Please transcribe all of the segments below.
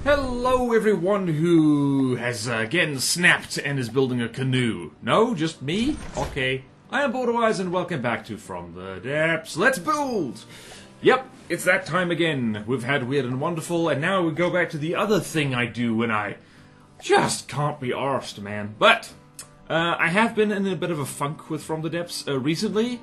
Hello everyone who has again snapped and is building a canoe. No, just me? Okay. I am BorderWise and welcome back to From the Depths. Let's build! Yep, it's that time again. We've had Weird and Wonderful, and now we go back to the other thing I do when I just can't be arsed, man. But, I have been in a bit of a funk with From the Depths recently.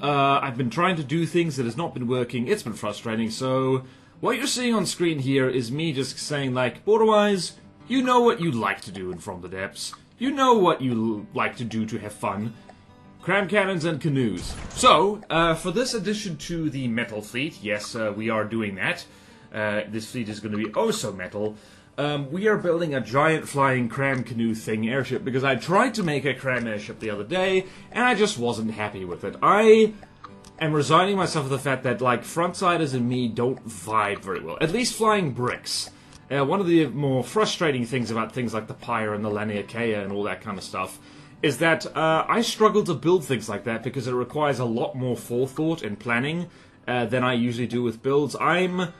I've been trying to do things that has not been working. It's been frustrating, so what you're seeing on screen here is me just saying, like, BorderWise, you know what you like to do in From the Depths. You know what you like to do to have fun. CRAM cannons and canoes. So, for this addition to the metal fleet, yes, we are doing that. This fleet is going to be oh so metal. We are building a giant flying CRAM canoe thing airship because I tried to make a CRAM airship the other day and I just wasn't happy with it. I am resigning myself to the fact that, like, frontsiders and me don't vibe very well. At least flying bricks. One of the more frustrating things about things like the Pyre and the Laniakea and all that kind of stuff is that I struggle to build things like that because it requires a lot more forethought and planning than I usually do with builds. I'm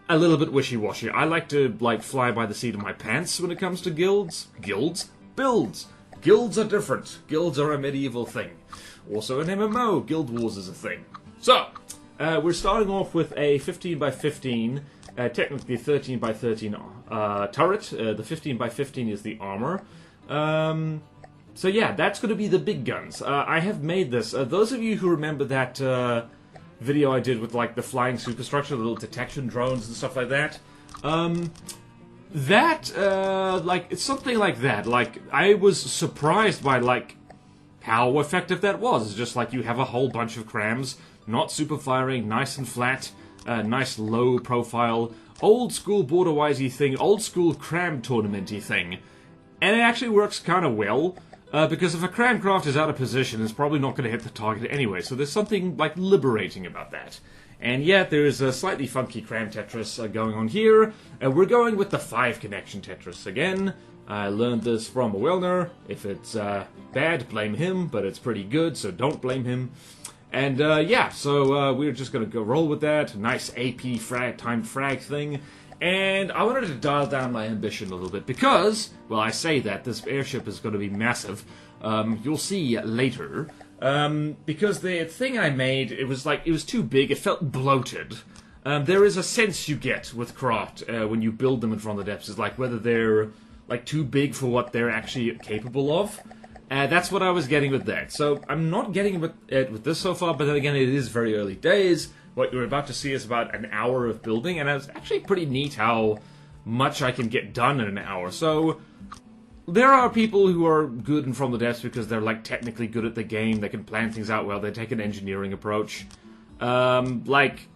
a little bit wishy-washy. I like to, like, fly by the seat of my pants when it comes to guilds. Guilds? Builds! Guilds are different. Guilds are a medieval thing. Also in MMO, Guild Wars is a thing. So, we're starting off with a 15 by 15, technically 13 by 13 turret. The 15 by 15 is the armor. So yeah, that's going to be the big guns. I have made this. Those of you who remember that video I did with, like, the flying superstructure, the little detection drones and stuff like that, like, it's something like that. Like, I was surprised by, like, how effective that was. It's just like you have a whole bunch of crams, not super firing, nice and flat, nice low profile, old school BorderWise-y thing, old school CRAM tournament-y thing. And it actually works kind of well, because if a CRAM craft is out of position, it's probably not going to hit the target anyway, so there's something, like, liberating about that. And yet, there's a slightly funky CRAM Tetris going on here. We're going with the 5-connection Tetris again. I learned this from a Wilner. If it's bad, blame him, but it's pretty good, so don't blame him. And yeah, so we're just going to go roll with that. Nice AP timed frag thing. And I wanted to dial down my ambition a little bit because, well, I say that, this airship is going to be massive. You'll see later. Because the thing I made, it was too big, it felt bloated. There is a sense you get with craft when you build them in From the Depths, is like whether they're, like, too big for what they're actually capable of. That's what I was getting with that. So I'm not getting it with this so far, but then again, it is very early days. What you're about to see is about an hour of building, and it's actually pretty neat how much I can get done in an hour. So there are people who are good in From the Depths because they're, like, technically good at the game. They can plan things out well. They take an engineering approach. Like,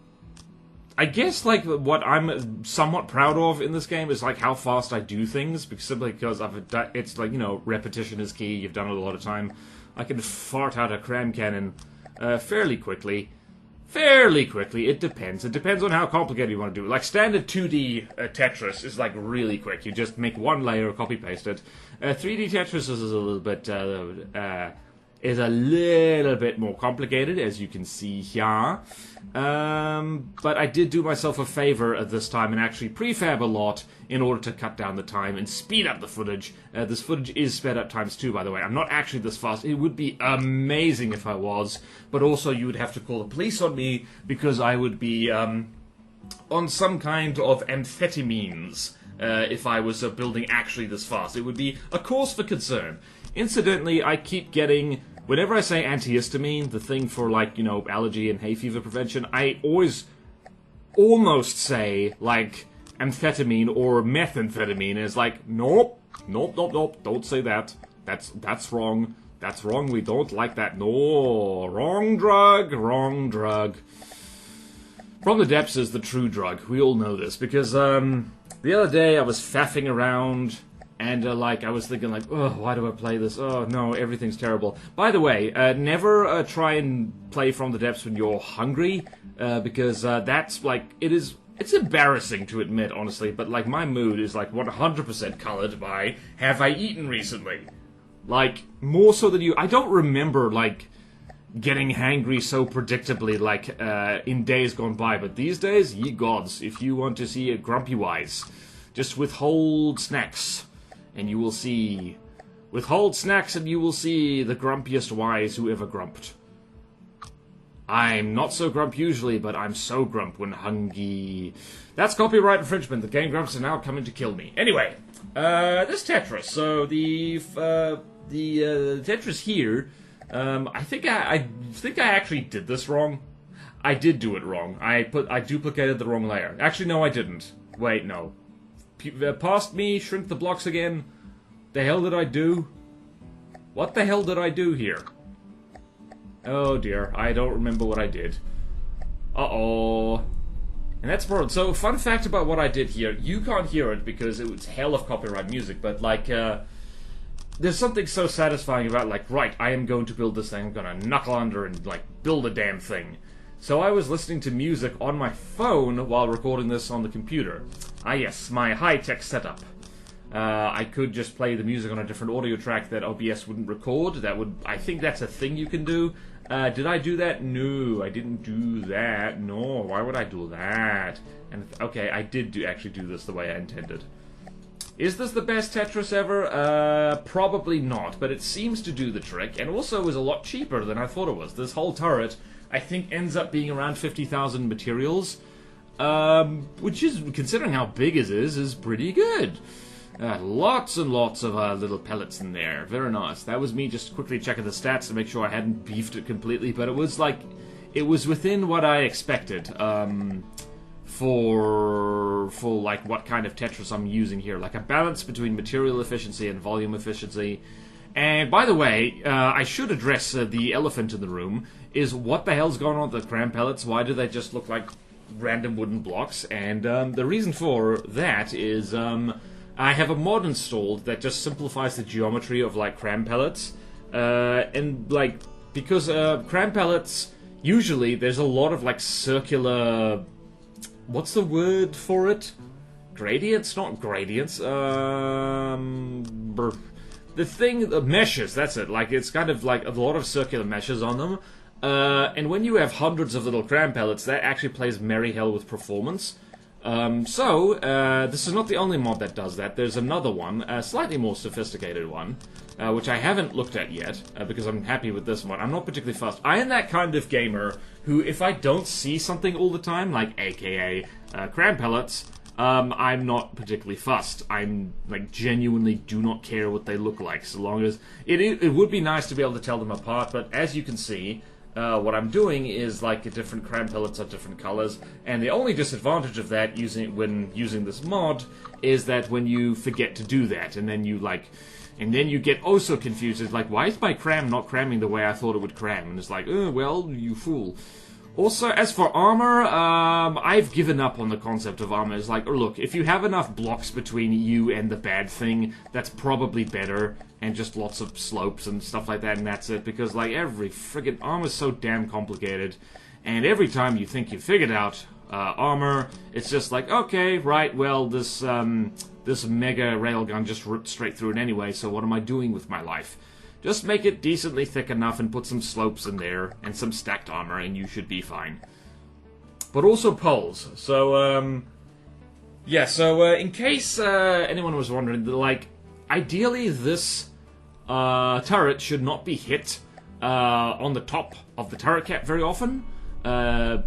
I guess, like, what I'm somewhat proud of in this game is, like, how fast I do things, simply because it's like, you know, repetition is key. You've done it a lot of time. I can fart out a CRAM cannon fairly quickly. It depends. It depends on how complicated you want to do it. Like, standard 2D Tetris is, like, really quick. You just make one layer, copy-paste it. 3D Tetris is a little bit more complicated, as you can see here. But I did do myself a favor at this time and actually prefab a lot in order to cut down the time and speed up the footage. This footage is sped up ×2, by the way. I'm not actually this fast. It would be amazing if I was, but also you would have to call the police on me because I would be on some kind of amphetamines if I was building actually this fast. It would be a cause for concern. Incidentally, I keep getting, whenever I say antihistamine, the thing for, like, you know, allergy and hay fever prevention, I always almost say, like, amphetamine or methamphetamine. It's like, nope, don't say that. That's wrong. That's wrong, we don't like that. No, wrong drug. From the Depths is the true drug. We all know this, because the other day I was faffing around, and, like, I was thinking, like, oh, why do I play this? Oh, no, everything's terrible. By the way, never try and play From the Depths when you're hungry, because that's, like, it's embarrassing to admit, honestly, but, like, my mood is, like, 100% colored by, have I eaten recently? Like, more so than you. I don't remember, like, getting hangry so predictably, like, in days gone by, but these days, ye gods, if you want to see a grumpy wise, Just withhold snacks, and you will see. Withhold snacks, and you will see the grumpiest wise who ever grumped. I'm not so grump usually, but I'm so grump when hungry. That's copyright infringement. The Game Grumps are now coming to kill me. Anyway, this Tetris. So the Tetris here. I think I actually did this wrong. I did do it wrong. I duplicated the wrong layer. Actually, no, I didn't. Wait, no. Past me, shrink the blocks again. The hell did I do? What the hell did I do here? Oh dear, I don't remember what I did. Uh-oh. And that's important. So, fun fact about what I did here. You can't hear it because it was hell of copyright music, but like, there's something so satisfying about, like, right, I am going to build this thing, I'm gonna knuckle under and, like, build a damn thing. So I was listening to music on my phone while recording this on the computer. Ah yes, my high-tech setup. I could just play the music on a different audio track that OBS wouldn't record. I think that's a thing you can do. Did I do that? No, I didn't do that. No, why would I do that? And okay, I did actually do this the way I intended. Is this the best Tetris ever? Probably not, but it seems to do the trick, and also is a lot cheaper than I thought it was. This whole turret, I think, ends up being around 50,000 materials, which is, considering how big it is pretty good. Lots and lots of little pellets in there. Very nice. That was me just quickly checking the stats to make sure I hadn't beefed it completely, but it was like, it was within what I expected, for like what kind of Tetris I'm using here. Like a balance between material efficiency and volume efficiency. And by the way, I should address the elephant in the room, is what the hell's going on with the CRAM pellets? Why do they just look like random wooden blocks? And the reason for that is, I have a mod installed that just simplifies the geometry of, like, CRAM pellets. And, like, because CRAM pellets, usually there's a lot of, like, circular... What's the word for it? Gradients? Not gradients. The meshes, that's it. Like, it's kind of, like, a lot of circular meshes on them. And when you have hundreds of little CRAM pellets, that actually plays merry hell with performance. This is not the only mod that does that. There's another one, a slightly more sophisticated one, which I haven't looked at yet, because I'm happy with this one. I'm not particularly fussed. I am that kind of gamer who, if I don't see something all the time, like aka CRAM pellets, I'm not particularly fussed. I'm, like, genuinely do not care what they look like, so long as... It would be nice to be able to tell them apart, but as you can see... what I'm doing is, like, different CRAM pellets are different colors, and the only disadvantage of that when using this mod is that when you forget to do that, and then you get oh so confused. It's like, why is my CRAM not cramming the way I thought it would cram? And it's like, oh, well, you fool. Also, as for armor, I've given up on the concept of armor. It's like, oh, look, if you have enough blocks between you and the bad thing, that's probably better, and just lots of slopes and stuff like that, and that's it, because, like, every friggin' armor's so damn complicated, and every time you think you've figured out armor, it's just like, okay, right, well, this mega railgun just ripped straight through it anyway, so what am I doing with my life? Just make it decently thick enough and put some slopes in there, and some stacked armor, and you should be fine. But also poles. So, yeah, so, in case anyone was wondering, like, ideally this turret should not be hit on the top of the turret cap very often,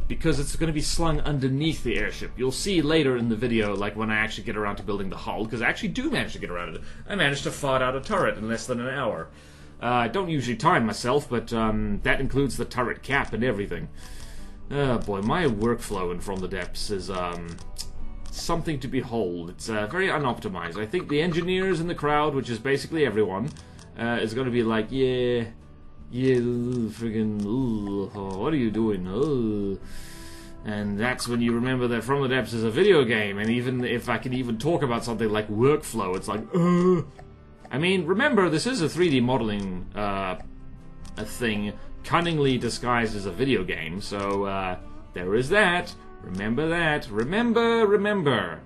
because it's going to be slung underneath the airship. You'll see later in the video, like, when I actually get around to building the hull, because I actually do manage to get around to it. I managed to fart out a turret in less than an hour. I don't usually time myself, but that includes the turret cap and everything. Oh boy, my workflow in From the Depths is something to behold. It's very unoptimized. I think the engineers in the crowd, which is basically everyone, is going to be like, yeah, friggin', what are you doing? And that's when you remember that From the Depths is a video game, and even if I can even talk about something like workflow, it's like, I mean, remember, this is a 3D modeling a thing cunningly disguised as a video game, so there is that. Remember that. Remember.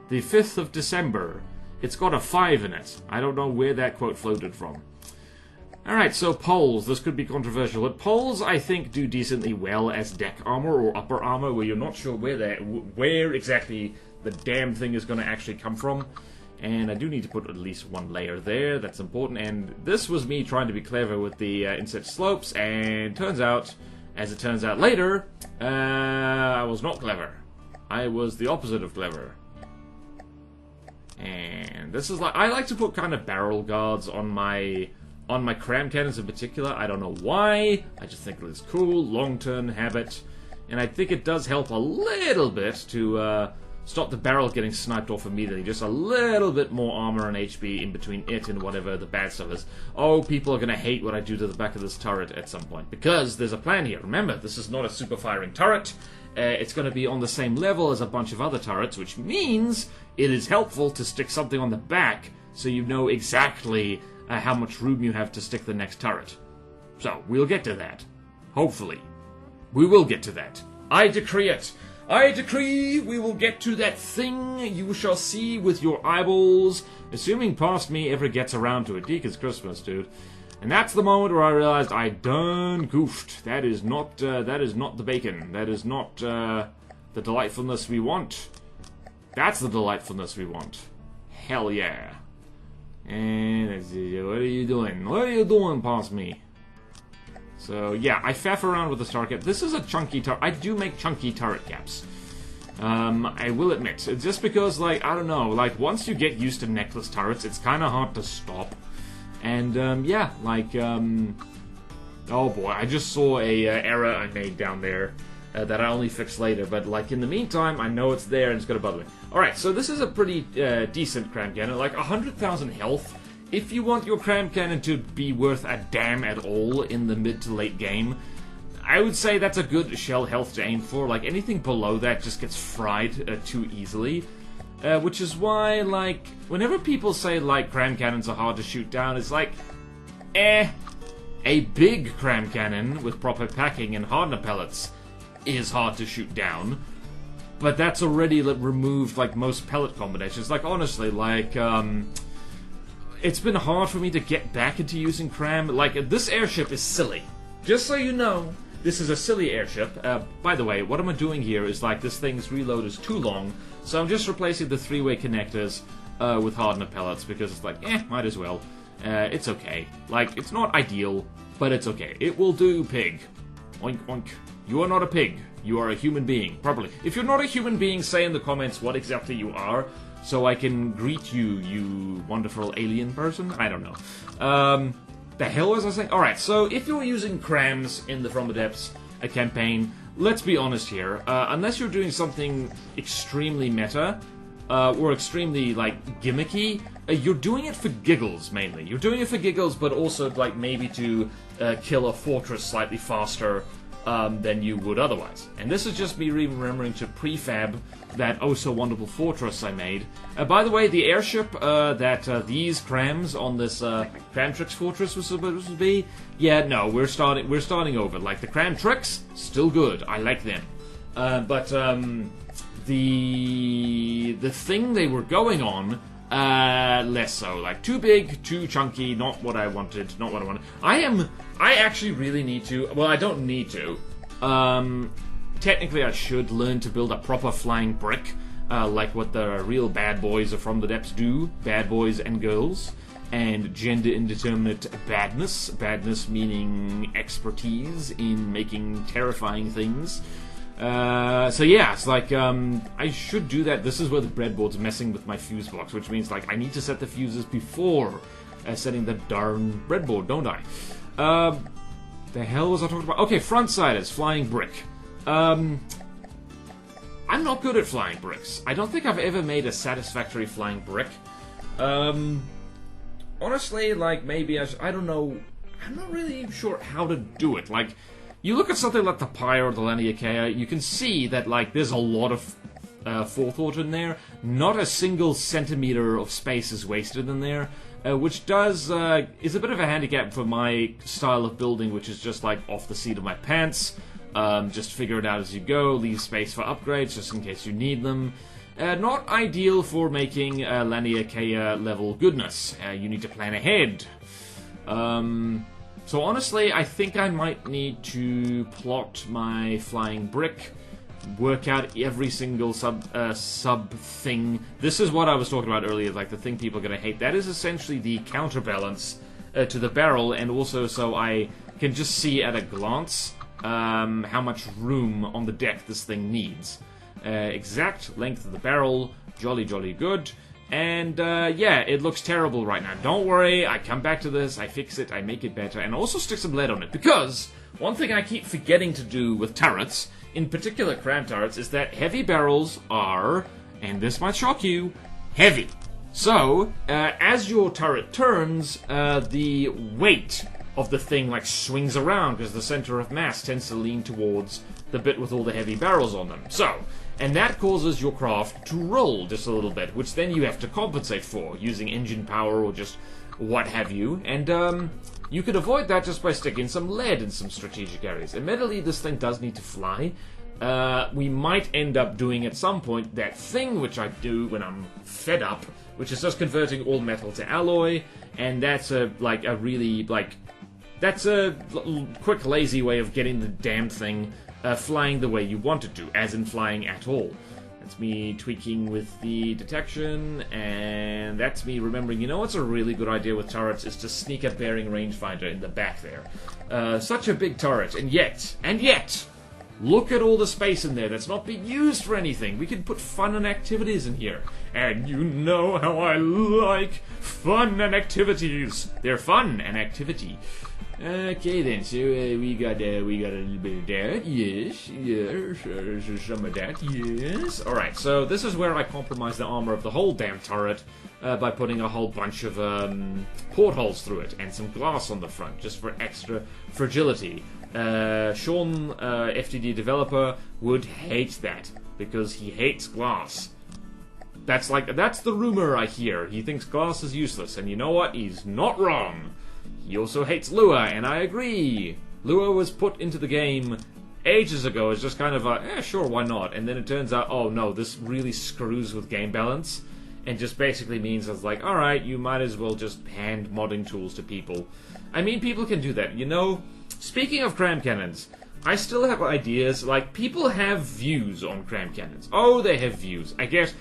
The 5th of December. It's got a 5 in it. I don't know where that quote floated from. Alright, so poles. This could be controversial, but poles, I think, do decently well as deck armor or upper armor, where you're not sure where exactly the damn thing is going to actually come from. And I do need to put at least one layer there, that's important. And this was me trying to be clever with the inset slopes, and turns out, as it turns out later, I was not clever. I was the opposite of clever. And this is like, I like to put kind of barrel guards on my cram cannons in particular. I don't know why, I just think it looks cool, long-term habit. And I think it does help a little bit to stop the barrel getting sniped off immediately. Just a little bit more armor and HP in between it and whatever the bad stuff is. Oh, people are going to hate what I do to the back of this turret at some point. Because there's a plan here. Remember, this is not a super firing turret. It's going to be on the same level as a bunch of other turrets, which means it is helpful to stick something on the back so you know exactly how much room you have to stick the next turret. So, we'll get to that. Hopefully. We will get to that. I decree it. I decree we will get to that thing you shall see with your eyeballs, assuming past me ever gets around to it. Deacon's Christmas, dude. And that's the moment where I realized I done goofed. That is not the bacon. That is not the delightfulness we want. That's the delightfulness we want. Hell yeah. And what are you doing? What are you doing past me? So, yeah, I faff around with the star cap. This is a chunky turret. I do make chunky turret caps. I will admit. It's just because, like, I don't know, like, once you get used to necklace turrets, it's kind of hard to stop. And, yeah, like, oh boy, I just saw a error I made down there that I only fix later. But, like, in the meantime, I know it's there and it's gonna bother me. Alright, so this is a pretty decent cram cannon. Like, 100,000 health. If you want your cram cannon to be worth a damn at all in the mid to late game, I would say that's a good shell health to aim for. Like, anything below that just gets fried too easily. Which is why, like, whenever people say, like, cram cannons are hard to shoot down, it's like, a big cram cannon with proper packing and hardener pellets is hard to shoot down. But that's already removed, like, most pellet combinations. Like, honestly, like, it's been hard for me to get back into using cram. Like, this airship is silly. Just so you know, this is a silly airship. By the way, what am I doing here is, like, this thing's reload is too long, so I'm just replacing the three-way connectors with hardener pellets, because it's like, might as well. It's okay. Like, it's not ideal, but it's okay. It will do, pig. Oink, oink. You are not a pig. You are a human being, probably. If you're not a human being, say in the comments what exactly you are, so I can greet you, you wonderful alien person? I don't know. The hell was I saying? Alright, so if you're using crams in the From the Depths campaign, let's be honest here. Unless you're doing something extremely meta, or extremely, like, gimmicky, you're doing it for giggles, mainly. You're doing it for giggles, but also, like, maybe to kill a fortress slightly faster than you would otherwise. And this is just me remembering to prefab that oh-so-wonderful fortress I made. By the way, the airship that these crams on this Cram Tricks fortress was supposed to be, yeah, no, we're starting over. Like, the Cram Tricks, still good. I like them. But the thing they were going on, less so. Like, too big, too chunky, not what I wanted, not what I wanted. I actually really need to, well, I don't need to. Technically I should learn to build a proper flying brick, like what the real bad boys of From the Depths do, bad boys and girls, and gender indeterminate badness, badness meaning expertise in making terrifying things. So yeah, it's like, I should do that. This is where the breadboard's messing with my fuse blocks, which means, like, I need to set the fuses before setting the darn breadboard, don't I? The hell was I talking about? Okay, front-siders, flying brick. I'm not good at flying bricks. I don't think I've ever made a satisfactory flying brick. Honestly, like, maybe I don't know. I'm not really sure how to do it. Like, you look at something like the Pyre or the Laniakea, you can see that, like, there's a lot of forethought in there. Not a single centimeter of space is wasted in there, which is a bit of a handicap for my style of building, which is just, like, off the seat of my pants. Just figure it out as you go, leave space for upgrades just in case you need them. Not ideal for making Laniakea level goodness. You need to plan ahead. So honestly, I think I might need to plot my flying brick work out every single sub thing. This is what I was talking about earlier, like the thing people are going to hate. That is essentially the counterbalance to the barrel, and also so I can just see at a glance how much room on the deck this thing needs. Exact length of the barrel, jolly good. And, yeah, it looks terrible right now. Don't worry, I come back to this, I fix it, I make it better, and also stick some lead on it. Because one thing I keep forgetting to do with turrets, in particular CRAM turrets, is that heavy barrels are, and this might shock you, heavy. So, as your turret turns, the weight of the thing, like, swings around, because the center of mass tends to lean towards the bit with all the heavy barrels on them. So, and that causes your craft to roll just a little bit, which then you have to compensate for, using engine power or just what have you. And you could avoid that just by sticking some lead in some strategic areas. Admittedly, this thing does need to fly. We might end up doing at some point that thing which I do when I'm fed up, which is just converting all metal to alloy, and that's a quick, lazy way of getting the damn thing flying the way you want it to, as in flying at all. That's me tweaking with the detection, and that's me remembering, you know what's a really good idea with turrets is to sneak a bearing rangefinder in the back there. Such a big turret, and yet, look at all the space in there that's not being used for anything. We can put fun and activities in here. And you know how I like fun and activities. They're fun and activity. Okay then, so we got a little bit of that, yes, some of that, yes. Alright, so this is where I compromise the armor of the whole damn turret by putting a whole bunch of portholes through it and some glass on the front, just for extra fragility. Sean, FTD developer, would hate that, because he hates glass. That's the rumor I hear. He thinks glass is useless, and you know what? He's not wrong. He also hates Lua, and I agree. Lua was put into the game ages ago as just kind of a, sure, why not? And then it turns out, oh no, this really screws with game balance, and just basically means it's like, alright, you might as well just hand modding tools to people. I mean, people can do that, you know? Speaking of CRAM cannons, I still have ideas, like, people have views on CRAM cannons. Oh, they have views. I guess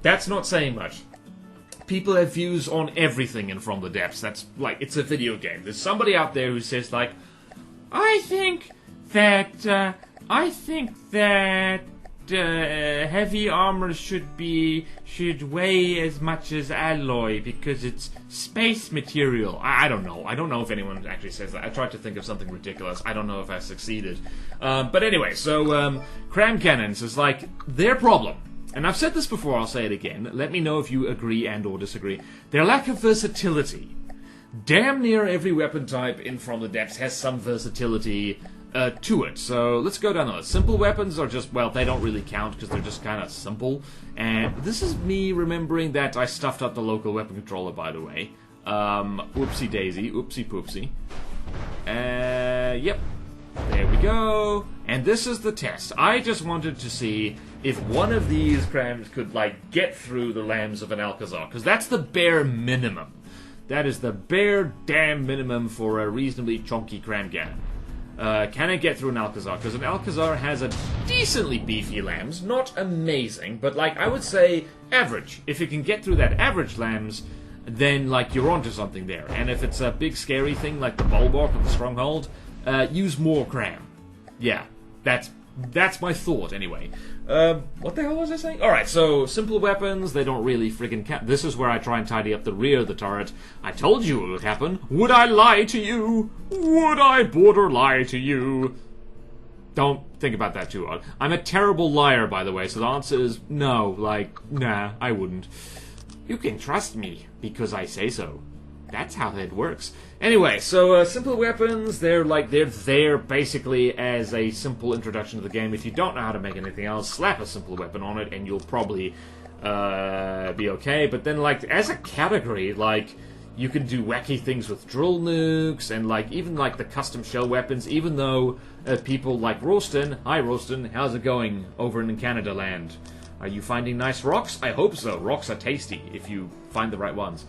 that's not saying much. People have views on everything in From the Depths. That's like, it's a video game. There's somebody out there who says like, I think that heavy armor should weigh as much as alloy because it's space material. I don't know. I don't know if anyone actually says that. I tried to think of something ridiculous. I don't know if I succeeded. But anyway, so CRAM cannons is like their problem. And I've said this before, I'll say it again. Let me know if you agree and or disagree. Their lack of versatility. Damn near every weapon type in From the Depths has some versatility to it. So let's go down the list. Simple weapons are just, well, they don't really count because they're just kind of simple. And this is me remembering that I stuffed up the local weapon controller, by the way. Oopsie daisy, oopsie poopsie. Yep. There we go. And this is the test. I just wanted to see if one of these crams could, like, get through the lambs of an Alcazar. Because that's the bare minimum. That is the bare damn minimum for a reasonably chunky cram cannon. Can it get through an Alcazar? Because an Alcazar has a decently beefy lambs. Not amazing, but, like, I would say average. If it can get through that average lambs, then, like, you're onto something there. And if it's a big scary thing like the Bulwark or the Stronghold, use more cram. Yeah, that's my thought, anyway. What the hell was I saying? Alright, so, simple weapons, they don't really friggin' count. This is where I try and tidy up the rear of the turret. I told you it would happen. Would I lie to you? Would I border lie to you? Don't think about that too hard. I'm a terrible liar, by the way, so the answer is no. Like, nah, I wouldn't. You can trust me, because I say so. That's how that works. Anyway, so simple weapons, they're there basically as a simple introduction to the game. If you don't know how to make anything else, slap a simple weapon on it and you'll probably be okay. But then, like, as a category, like, you can do wacky things with drill nukes and, like, even, like, the custom shell weapons, even though people like Ralston, hi Ralston, how's it going over in Canada land? Are you finding nice rocks? I hope so. Rocks are tasty if you find the right ones.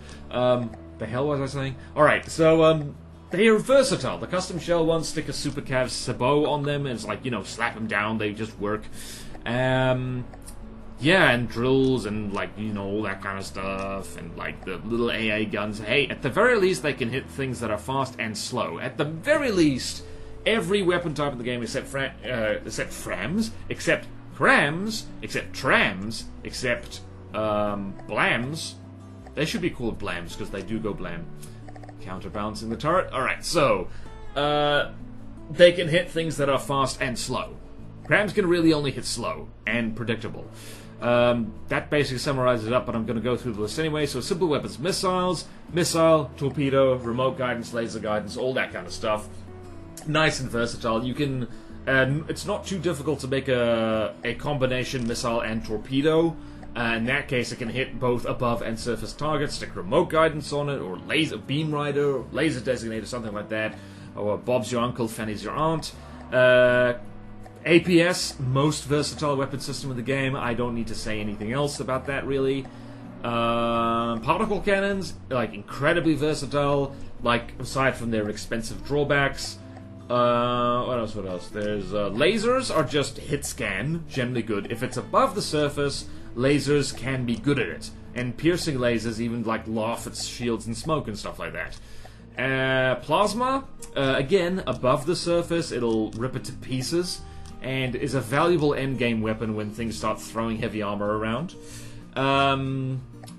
The hell was I saying? Alright, so, they are versatile. The custom shell ones stick a Super Cav Sabot on them, and it's like, you know, slap them down, they just work. Yeah, and drills and, like, you know, all that kind of stuff, and, like, the little AA guns. Hey, at the very least, they can hit things that are fast and slow. At the very least, every weapon type in the game except frams, except crams, except trams, except, blams. They should be called blams, because they do go blam. Counterbalancing the turret. Alright, so, they can hit things that are fast and slow. Crams can really only hit slow and predictable. That basically summarizes it up, but I'm going to go through the list anyway. So simple weapons, missiles, missile, torpedo, remote guidance, laser guidance, all that kind of stuff. Nice and versatile. You can, it's not too difficult to make a combination missile and torpedo. In that case, it can hit both above and surface targets. Stick remote guidance on it, or laser beam rider, or laser designator, something like that. Or Bob's your uncle, Fanny's your aunt. APS, most versatile weapon system in the game. I don't need to say anything else about that, really. Particle cannons, like, incredibly versatile. Like, aside from their expensive drawbacks. What else? There's, lasers are just hit scan, generally good. If it's above the surface, lasers can be good at it. And piercing lasers even, like, laugh at shields and smoke and stuff like that. Plasma, again, above the surface, it'll rip it to pieces. And is a valuable endgame weapon when things start throwing heavy armor around.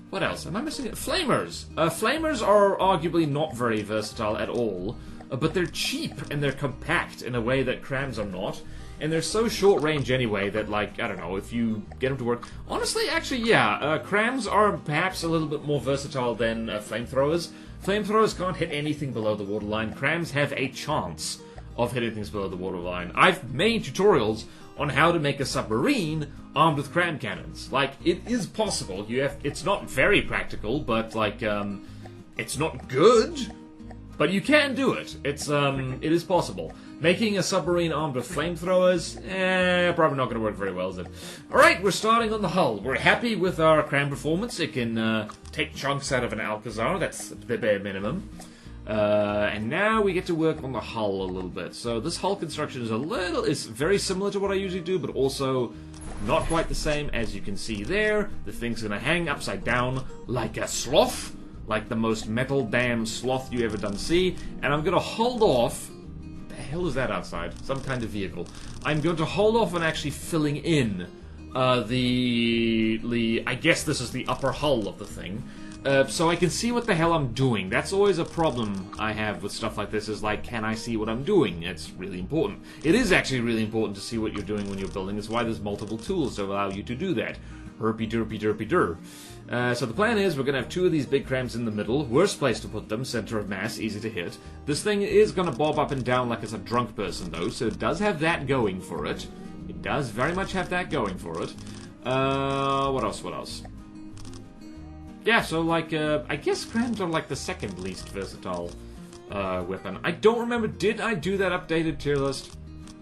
What else? Am I missing it? Flamers! Flamers are arguably not very versatile at all, but they're cheap and they're compact in a way that crams are not. And they're so short range anyway that, like, I don't know, if you get them to work... Honestly, actually, yeah, crams are perhaps a little bit more versatile than flamethrowers. Flamethrowers can't hit anything below the waterline. Crams have a chance of hitting things below the waterline. I've made tutorials on how to make a submarine armed with cram cannons. Like, it is possible. It's not very practical, but, like, it's not good, but you can do it. It is possible. Making a submarine armed with flamethrowers, probably not going to work very well, is it? Alright, we're starting on the hull. We're happy with our cram performance. It can take chunks out of an Alcazar. That's the bare minimum. And now we get to work on the hull a little bit. So this hull construction is very similar to what I usually do, but also not quite the same. As you can see there, the thing's gonna hang upside down like a sloth, like the most metal damn sloth you ever done see. And I'm gonna hold off. The hell is that outside? Some kind of vehicle. I'm going to hold off on actually filling in I guess this is the upper hull of the thing. So I can see what the hell I'm doing. That's always a problem I have with stuff like this, is like, can I see what I'm doing? It's really important. It is actually really important to see what you're doing when you're building. That's why there's multiple tools to allow you to do that. Herpy derpy derpy der. So the plan is we're going to have two of these big crams in the middle. Worst place to put them, center of mass, easy to hit. This thing is going to bob up and down like it's a drunk person, though, so it does have that going for it. It does very much have that going for it. What else? Yeah, so, like, I guess crams are, like, the second least versatile weapon. I don't remember, did I do that updated tier list?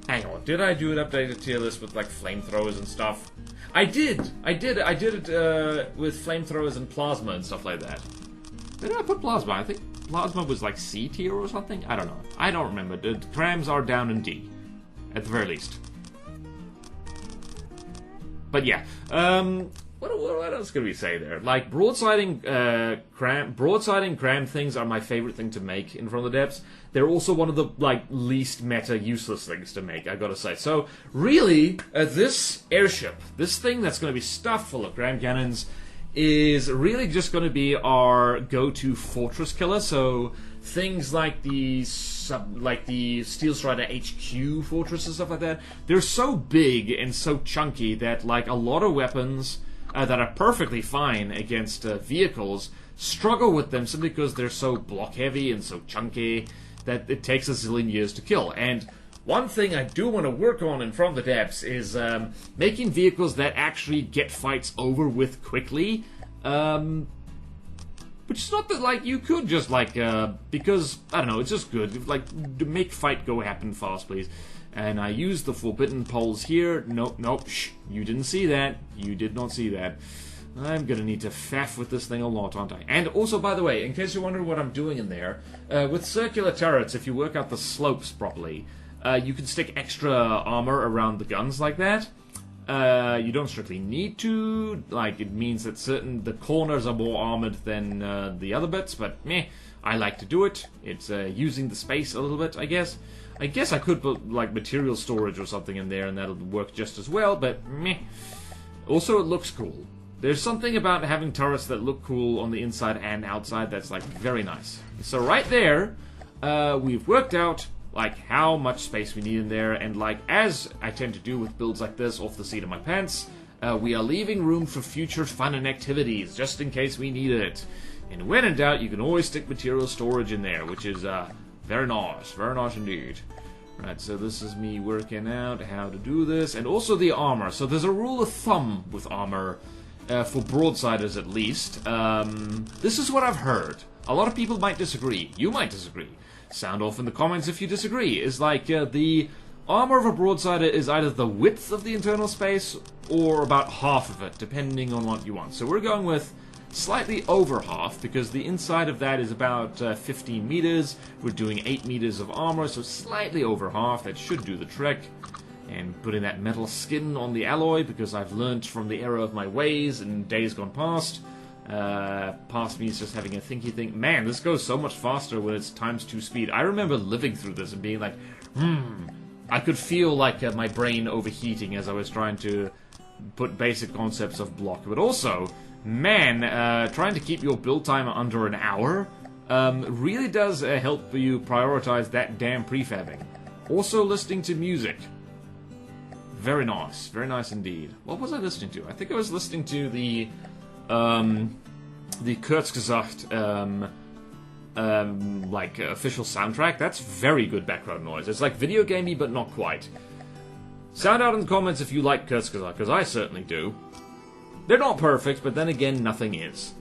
Hang on, did I do an updated tier list with, like, flamethrowers and stuff? I did it with flamethrowers and plasma and stuff like that. Where did I put plasma? I think plasma was, like, C tier or something? I don't know. I don't remember. The crams are down in D, at the very least. But yeah, what else can we say there? Like, broadsiding cram things are my favorite thing to make in From the Depths. They're also one of the, like, least meta useless things to make, I gotta say. So, really, this airship, this thing that's gonna be stuffed full of cram cannons, is really just gonna be our go-to fortress killer. So, things like the Steel Strider HQ fortress and stuff like that, they're so big and so chunky that, like, a lot of weapons that are perfectly fine against vehicles struggle with them simply because they're so block heavy and so chunky that it takes a zillion years to kill. And one thing I do want to work on in From the Depths is making vehicles that actually get fights over with quickly. Which is not that, like, you could just, like, because, I don't know, it's just good. Like, to make fight go happen fast, please. And I use the forbidden poles here. Nope, shh, you didn't see that. You did not see that. I'm gonna need to faff with this thing a lot, aren't I? And also, by the way, in case you're wondering what I'm doing in there, with circular turrets, if you work out the slopes properly, you can stick extra armor around the guns like that. You don't strictly need to. Like, it means that the corners are more armored than the other bits, but meh, I like to do it. It's using the space a little bit, I guess. I guess I could put, like, material storage or something in there and that'll work just as well, but meh. Also, it looks cool. There's something about having turrets that look cool on the inside and outside that's, like, very nice. So right there, we've worked out, like, how much space we need in there, and, like, as I tend to do with builds like this off the seat of my pants, we are leaving room for future fun and activities, just in case we need it. And when in doubt, you can always stick material storage in there, which is, very nice indeed. Right, so this is me working out how to do this, and also the armor. So there's a rule of thumb with armor, for broadsiders at least. This is what I've heard. A lot of people might disagree. You might disagree. Sound off in the comments if you disagree. Is like, the armor of a broadsider is either the width of the internal space, or about half of it, depending on what you want. So we're going with slightly over half, because the inside of that is about 15 meters. We're doing 8 meters of armor, so slightly over half. That should do the trick. And putting that metal skin on the alloy, because I've learned from the error of my ways in days gone past. Past means just having a thinky think. Man, this goes so much faster when it's ×2 speed. I remember living through this and being like, I could feel like my brain overheating as I was trying to put basic concepts of block. But also, man, trying to keep your build time under an hour really does help you prioritize that damn prefabbing. Also listening to music. Very nice indeed. What was I listening to? I think I was listening to the Kurzgesagt, like, official soundtrack. That's very good background noise. It's like video gamey, but not quite. Sound out in the comments if you like Kurzgesagt, because I certainly do. They're not perfect, but then again, nothing is.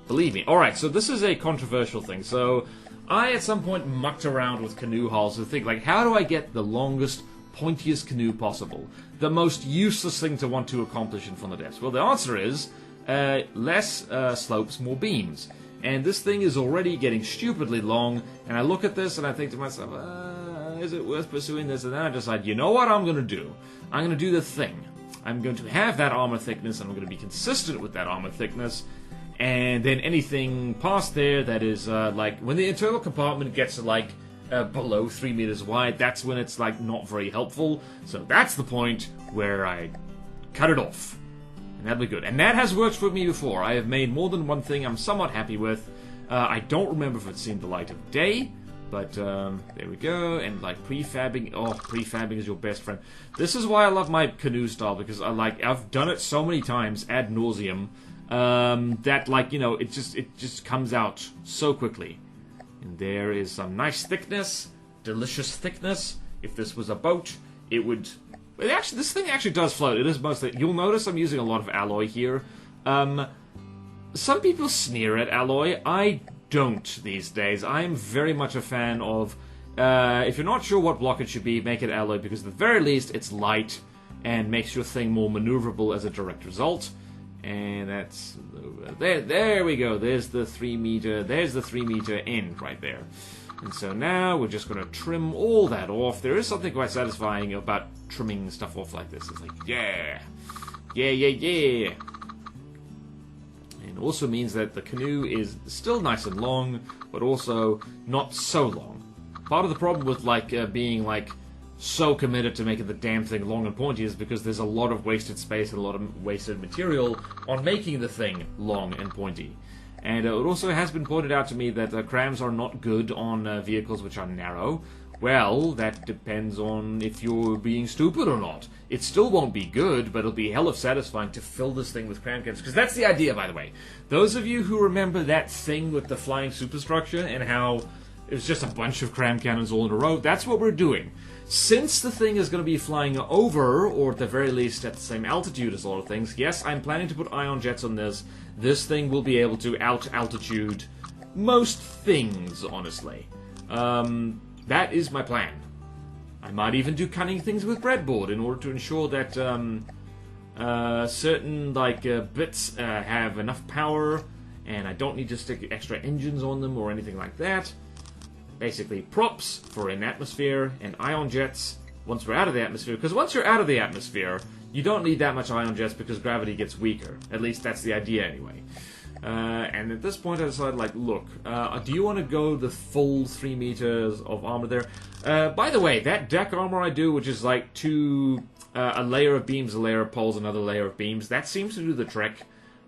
Believe me. Alright, so this is a controversial thing. So, I at some point mucked around with canoe hulls to think, like, how do I get the longest, pointiest canoe possible? The most useless thing to want to accomplish in front of the depths. Well, the answer is less slopes, more beams. And this thing is already getting stupidly long, and I look at this and I think to myself, is it worth pursuing this? And then I decide, you know what I'm going to do? I'm going to do the thing. I'm going to have that armor thickness, and I'm going to be consistent with that armor thickness, and then anything past there that is, like, when the internal compartment gets to, like, below 3 meters wide, that's when it's, like, not very helpful. So that's the point where I cut it off. And that'll be good. And that has worked for me before. I have made more than one thing I'm somewhat happy with. I don't remember if it's seen the light of day, but there we go. And, like, prefabbing. Oh, prefabbing is your best friend. This is why I love my canoe style, because I've done it so many times ad nauseum that, like, you know, it just comes out so quickly. And there is some nice thickness, delicious thickness. If this was a boat, it would. Actually, this thing actually does float. It is mostly. You'll notice I'm using a lot of alloy here. Some people sneer at alloy. I don't these days. I am very much a fan of. If you're not sure what block it should be, make it alloy, because at the very least it's light and makes your thing more maneuverable as a direct result. And that's there we go. There's the 3 meter. There's the 3 meter end right there. And so now we're just going to trim all that off. There is something quite satisfying about trimming stuff off like this. It's like, yeah. And it also means that the canoe is still nice and long, but also not so long. Part of the problem with, like, being, like, so committed to making the damn thing long and pointy is because there's a lot of wasted space and a lot of wasted material on making the thing long and pointy. And it also has been pointed out to me that crams are not good on vehicles which are narrow. Well, that depends on if you're being stupid or not. It still won't be good, but it'll be hell of satisfying to fill this thing with cram cannons. Because that's the idea, by the way. Those of you who remember that thing with the flying superstructure and how it was just a bunch of cram cannons all in a row, that's what we're doing. Since the thing is going to be flying over, or at the very least at the same altitude as all the things, yes, I'm planning to put ion jets on this. This thing will be able to out-altitude most things, honestly. That is my plan. I might even do cunning things with breadboard in order to ensure that certain, like, bits have enough power, and I don't need to stick extra engines on them or anything like that. Basically, props for in atmosphere, and ion jets once we're out of the atmosphere. Because once you're out of the atmosphere, You don't need that much ion jets because gravity gets weaker. At least that's the idea anyway. And at this point I decided, like, look, do you want to go the full 3 meters of armor there? By the way, that deck armor I do, which is like a layer of beams, a layer of poles, another layer of beams, that seems to do the trick.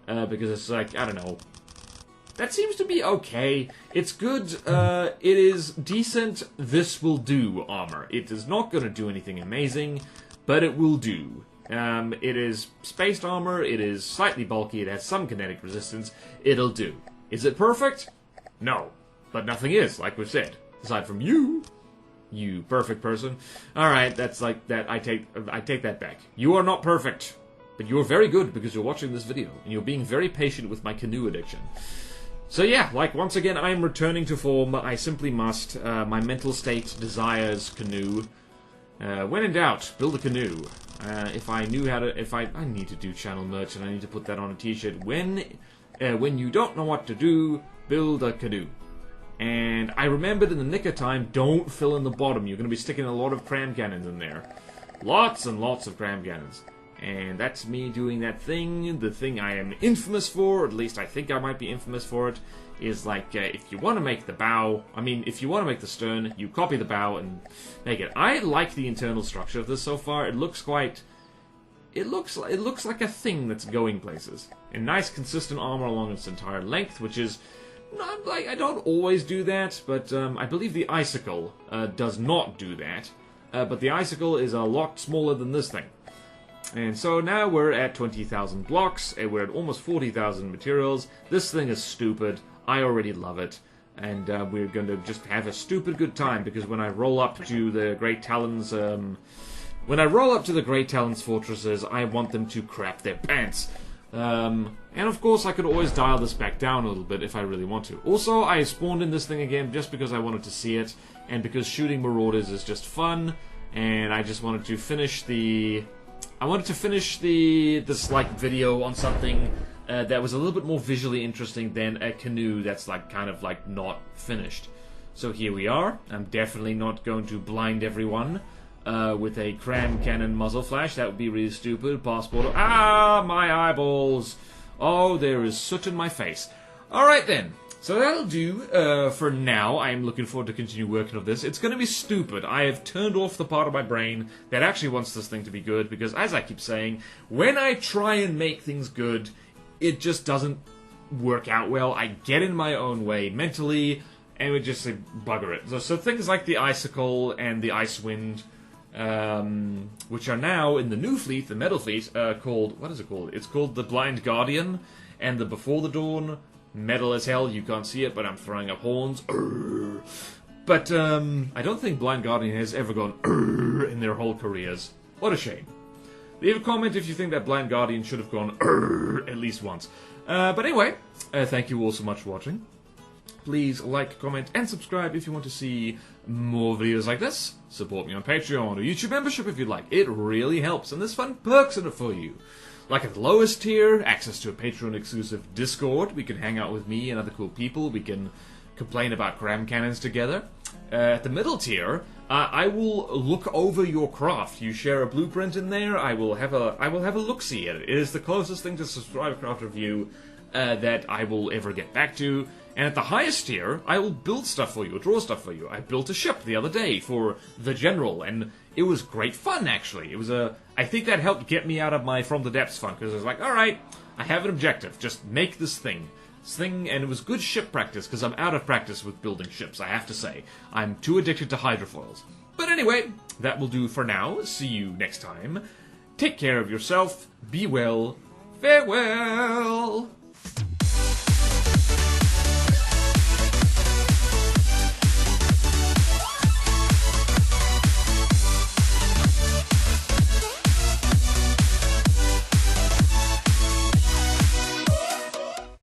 Because it's like, I don't know. That seems to be okay. It's good. It is decent. This will do armor. It is not going to do anything amazing, but it will do. It is spaced armor, it is slightly bulky, it has some kinetic resistance, it'll do. Is it perfect? No. But nothing is, like we've said. Aside from you perfect person. Alright, that's like that, I take that back. You are not perfect, but you're very good because you're watching this video, and you're being very patient with my canoe addiction. So yeah, like, once again, I am returning to form, I simply must. My mental state desires canoe. When in doubt, build a canoe. If I knew how to, I need to do channel merch and I need to put that on a t-shirt. When you don't know what to do, build a canoe. And I remembered in the nick of time, don't fill in the bottom. You're going to be sticking a lot of cram cannons in there. Lots and lots of cram cannons. And that's me doing that thing, the thing I am infamous for, at least I think I might be infamous for it, is like, if you want to make the bow, if you want to make the stern, you copy the bow and make it. I like the internal structure of this so far. It looks it looks like a thing that's going places. And nice consistent armor along its entire length, which is not like, I don't always do that, but I believe the icicle does not do that. But the icicle is a lot smaller than this thing. And so now we're at 20,000 blocks, and we're at almost 40,000 materials. This thing is stupid. I already love it. And we're going to just have a stupid good time, because when I roll up to the Great Talons, fortresses, I want them to crap their pants. And of course I could always dial this back down a little bit if I really want to. Also, I spawned in this thing again just because I wanted to see it, and because shooting marauders is just fun, and I just wanted to finish this like video on something that was a little bit more visually interesting than a canoe that's like kind of like not finished. So here we are. I'm definitely not going to blind everyone with a CRAM cannon muzzle flash. That would be really stupid. Passport. Ah, my eyeballs. Oh, there is soot in my face. Alright then. So that'll do for now. I am looking forward to continue working on this. It's going to be stupid. I have turned off the part of my brain that actually wants this thing to be good, because as I keep saying, when I try and make things good, it just doesn't work out well. I get in my own way mentally, and we just say, bugger it. So things like the icicle and the ice wind, which are now in the new fleet, the metal fleet, called, what is it called? It's called the Blind Guardian, and the Before the Dawn. Metal as hell, you can't see it, but I'm throwing up horns. But I don't think Blind Guardian has ever gone in their whole careers. What a shame. Leave a comment if you think that Blind Guardian should have gone at least once. But anyway, thank you all so much for watching. Please like, comment, and subscribe if you want to see more videos like this. Support me on Patreon or YouTube membership if you'd like. It really helps, and there's fun perks in it for you. Like at the lowest tier, access to a Patreon-exclusive Discord. We can hang out with me and other cool people. We can complain about CRAM cannons together. At the middle tier, I will look over your craft. You share a blueprint in there. I will have a look-see at it. It is the closest thing to subscribe craft review that I will ever get back to. And at the highest tier, I will build stuff for you, draw stuff for you. I built a ship the other day for the General, and it was great fun, actually. It was I think that helped get me out of my From the Depths fun, because I was like, alright, I have an objective, just make this thing. And it was good ship practice, because I'm out of practice with building ships, I have to say. I'm too addicted to hydrofoils. But anyway, that will do for now. See you next time. Take care of yourself, be well, farewell!